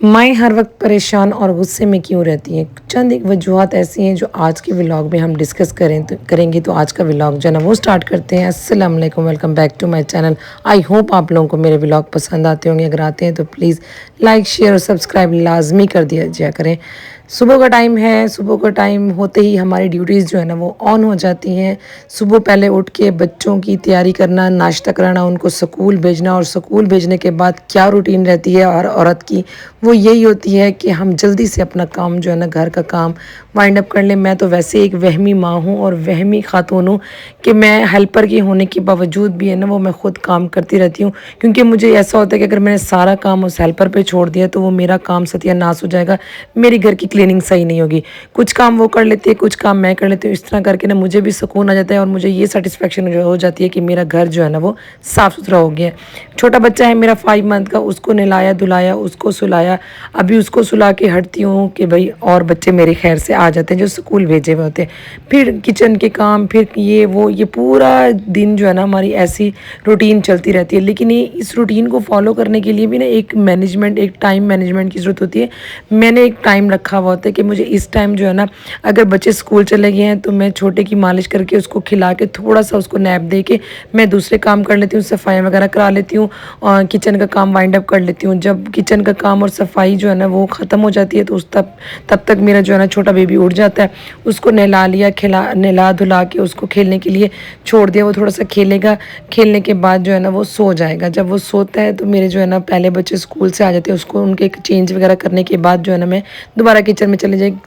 مائیں ہر وقت پریشان اور غصے میں کیوں رہتی ہیں؟ چند ایک وجوہات ایسی ہیں جو آج کے ولاگ میں ہم ڈسکس کریں گے، تو آج کا ولاگ جو ہے نا وہ سٹارٹ کرتے ہیں۔ السلام علیکم، welcome back to my channel. I hope آپ لوگوں کو میرے ولاگ پسند آتے ہوں گے۔ اگر آتے ہیں تو پلیز لائک شیئر اور سبسکرائب لازمی کر دیا کریں۔ صبح کا ٹائم ہے، صبح کا ٹائم ہوتے ہی ہماری ڈیوٹیز جو ہے نا وہ آن ہو جاتی ہیں۔ صبح پہلے اٹھ کے بچوں کی تیاری کرنا، ناشتہ کرانا، ان کو سکول بھیجنا، اور سکول بھیجنے کے بعد کیا روٹین رہتی ہے ہر عورت کی، وہ یہی ہوتی ہے کہ ہم جلدی سے اپنا کام جو ہے نا گھر کا کام وائنڈ اپ کر لیں۔ میں تو ویسے ایک وہمی ماں ہوں اور وہمی خاتون ہوں کہ میں ہیلپر کی ہونے کے باوجود بھی ہے نا وہ میں خود کام کرتی رہتی ہوں، کیونکہ مجھے ایسا ہوتا ہے کہ اگر میں نے سارا کام اس ہیلپر پہ چھوڑ دیا تو وہ میرا کام ستیہ ناش ہو جائے گا، میری گھر کی کلیننگ صحیح نہیں ہوگی۔ کچھ کام وہ کر لیتے ہیں، کچھ کام میں کر لیتی ہوں، اس طرح کر کے نا مجھے بھی سکون آ جاتا ہے اور مجھے یہ سیٹسفیکشن ہو جاتی ہے کہ میرا گھر جو ہے نا وہ صاف ستھرا ہو گیا ہے۔ چھوٹا بچہ ہے میرا 5 منتھ کا، اس کو نہلایا دھلایا، اس کو سلایا، ابھی اس کو سلا کے ہٹتی ہوں کہ بھائی اور بچے میرے خیر سے آ جاتے ہیں جو سکول بھیجے ہوئے ہوتے ہیں۔ پھر کچن کے کام، پھر یہ پورا دن جو ہے نا ہماری ایسی روٹین چلتی رہتی ہے۔ لیکن اس روٹین کو فالو کرنے کے لیے بھی نا ایک مینجمنٹ، ایک ٹائم مینجمنٹ کی ضرورت ہوتی ہے۔ میں نے ایک ٹائم رکھا ہوا ہوتا ہے کہ مجھے اس ٹائم جو ہے نا، اگر بچے سکول چلے گئے ہیں تو میں چھوٹے کی مالش کر کے اس کو کھلا کے تھوڑا سا اس کو نیپ دے کے میں دوسرے کام کر لیتی ہوں، صفائی وغیرہ کرا لیتی ہوں اور کچن کا کام وائنڈ اپ کر لیتی ہوں۔ جب کچن کا کام اور صفائی جو ہے نا وہ ختم ہو جاتی ہے تو تب تک میرا جو ہے نا چھوٹا بیبی اٹھ جاتا ہے۔ اس کو نہلا لیا، نہلا دھلا کے اس کو کھیلنے کے لیے چھوڑ دیا، وہ تھوڑا سا کھیلے گا، کھیلنے کے بعد جو ہے نا وہ سو جائے گا۔ جب وہ سوتا ہے تو میرے جو ہے نا پہلے بچے سکول سے آ جاتے ہیں، اس کو ان کے چینج وغیرہ کرنے کے بعد جو ہے نا میں دوبارہ کچن میں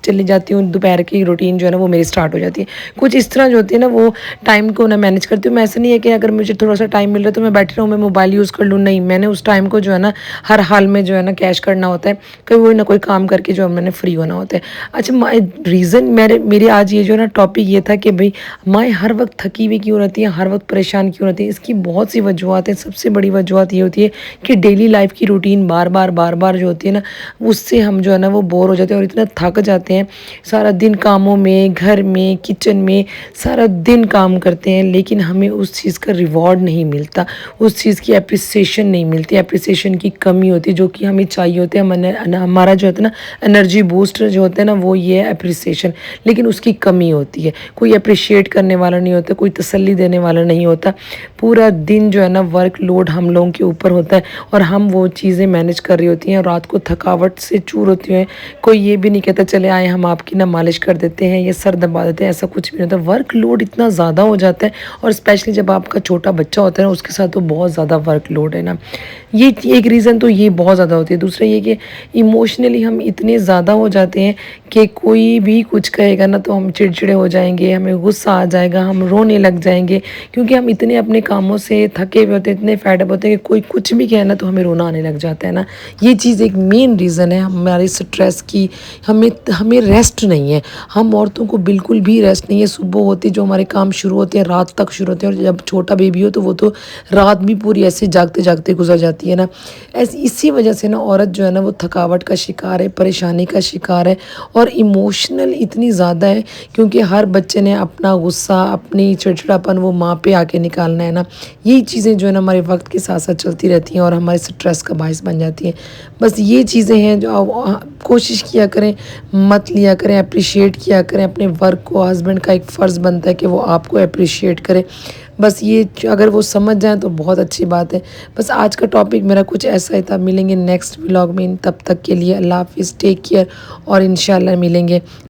چلی جاتی ہوں۔ دوپہر کی روٹین جو ہے نا وہ میری سٹارٹ ہو جاتی ہے۔ کچھ اس طرح جو ہوتی ہے نا وہ ٹائم کو نا مینیج کرتی ہوں۔ میں ایسا نہیں ہے کہ اگر مجھے تھوڑا سا ٹائم مل رہا ہے تو میں بیٹھ رہا ہوں، میں موبائل یوز کر لوں، نہیں، میں نے اس ٹائم کو جو ہے نا ہر حال میں جو ہے نا کیش کرنا ہوتا ہے، کوئی نہ کوئی کام کر کے جو میں نے فری ہونا ہوتا ہے۔ اچھا، ریزن میرے آج یہ جو ہے نا ٹاپک یہ تھا کہ بھئی مائیں ہر وقت تھکی ہوئی کیوں رہتی ہیں، ہر وقت پریشان کیوں رہتی ہیں۔ اس کی بہت سی وجوہات ہیں۔ سب سے بڑی وجوہات یہ ہوتی ہے کہ ڈیلی لائف کی روٹین بار بار جو ہوتی ہے نا، اس سے ہم جو ہے نا وہ بور ہو جاتے ہیں اور اتنا تھک جاتے ہیں۔ سارا دن کاموں میں، گھر میں، کچن میں سارا دن کام کرتے ہیں، لیکن ہمیں اس چیز کا ریوارڈ نہیں ملتا، اس چیز کی اپریسیشن نہیں ملتی، اپریسیشن کی کمی ہوتی ہے جو کہ ہمیں چاہیے ہوتے ہیں۔ ہمارا جو ہوتا ہے نا انرجی بوسٹر جو ہوتا ہے نا وہ یہ ہے اپریسیشن، لیکن اس کی کمی ہوتی ہے۔ کوئی اپریشیٹ کرنے والا نہیں ہوتا، کوئی تسلی دینے والا نہیں ہوتا۔ پورا دن جو ہے نا ورک لوڈ ہم لوگوں کے اوپر ہوتا ہے اور ہم وہ چیزیں مینیج کر رہی ہوتی ہیں، اور رات کو تھکاوٹ سے چور ہوتی ہیں۔ کوئی یہ بھی نہیں کہتا چلے آئے ہم آپ کی نا مالش کر دیتے ہیں یا سر دبا دیتے ہیں، ایسا کچھ بھی نہیں ہوتا۔ ورک لوڈ اتنا زیادہ ہو جاتا ہے، اور اسپیشلی جب آپ کا چھوٹا بچہ ہوتا ہے نا اس کے ساتھ تو بہت زیادہ ورک لوڈ ہے نا۔ یہ ایک ریزن تو یہ بہت زیادہ ہوتی ہے۔ دوسرا یہ کہ ایموشنلی ہم اتنے زیادہ ہو جاتے ہیں کہ کوئی بھی کچھ کہے گا نا تو ہم چڑچڑے ہو جائیں گے، ہمیں غصہ آ جائے گا، ہم رونے لگ جائیں گے، کیونکہ ہم اتنے اپنے کاموں سے تھکے ہوئے ہوتے ہیں، اتنے فیڈ اپ ہوتے ہیں کہ کوئی کچھ بھی کہے نا تو ہمیں رونا آنے لگ جاتا ہے نا۔ یہ چیز ایک مین ریزن ہے ہمارے سٹریس کی۔ ہمیں ریسٹ نہیں ہے، ہم عورتوں کو بالکل بھی ریسٹ نہیں ہے۔ صبح ہوتی جو ہمارے کام شروع ہوتے ہیں رات تک شروع ہوتے ہیں، اور جب چھوٹا بیبی ہو تو وہ تو رات بھی پوری ایسے جاگتے جاگتے گزر جاتی ہے نا۔ اسی وجہ سے نا عورت جو ہے نا وہ تھکاوٹ کا شکار ہے، پریشانی کا شکار ہے، اور ایموشنل اتنی زیادہ ہے کیونکہ ہر بچے نے اپنا غصہ، اپنی چڑچڑاپن وہ ماں پہ آ کے نکالنا ہے نا۔ یہی چیزیں جو ہے نا ہمارے وقت کے ساتھ ساتھ چلتی رہتی ہیں اور ہمارے سٹریس کا باعث بن جاتی ہیں۔ بس یہ چیزیں ہیں جو کوشش کیا کریں، مت لیا کریں، اپریشیٹ کیا کریں اپنے ورک کو۔ ہسبینڈ کا ایک فرض بنتا ہے کہ وہ آپ کو اپریشیٹ کرے۔ بس یہ اگر وہ سمجھ جائیں تو بہت اچھی بات ہے۔ بس آج کا ٹاپک میرا کچھ ایسا ہی تھا۔ ملیں گے نیکسٹ ولاگ میں، تب تک کے لیے اللہ حافظ، ٹیک کیئر، اور انشاءاللہ ملیں گے۔